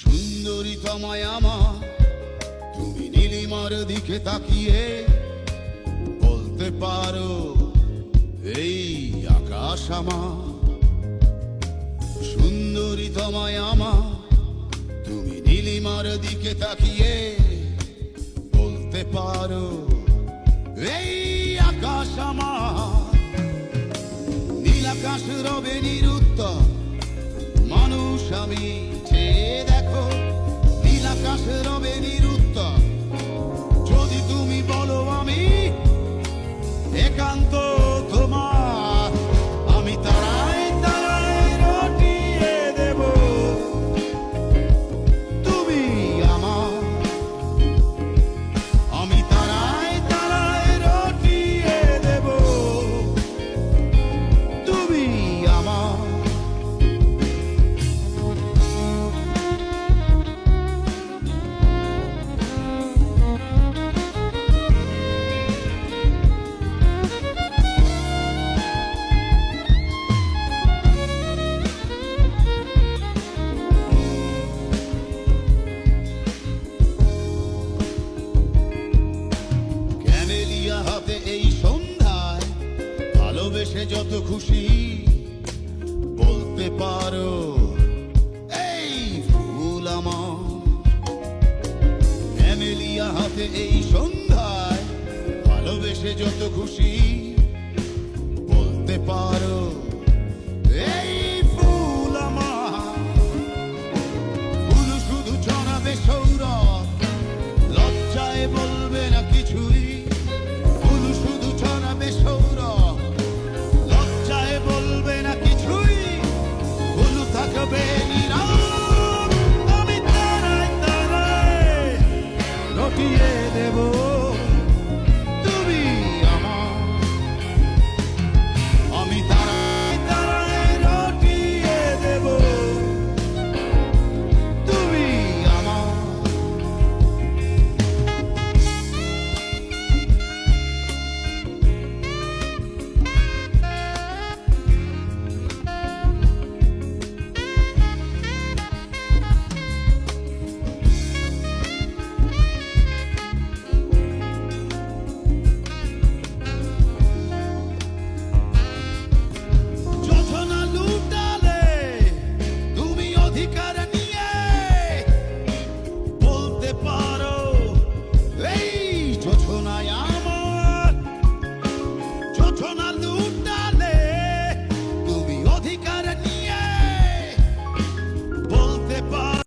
সুন্দরী তোমায় আমার, তুমি নীলিমার দিকে তাকিয়ে বলতে পারো এই আকাশ আমার। সুন্দরী তোমায় আমার, তুমি নীলিমার দিকে তাকিয়ে বলতে পারো এই আকাশ আমার। নীল আকাশ রবে নিরুত্তর, মানুষ আমি চেয়ে দেখো। নীল আকাশ রবে নিরুত্তর, যদি তুমি বলো আমি একান্ত তোমার, আমি তারায় তারায় রটিয়ে দেব। তুমি আমার, আমি তারায় তারায় রটিয়ে দেব। তুমি আমার। হাতে এই সন্ধ্যায় ভালোবেসে যত খুশি বলতে পারো এই ফুল আমার। ক্যামেলিয়া হাতে এই সন্ধ্যায় ভালোবেসে যত খুশি বলতে পারো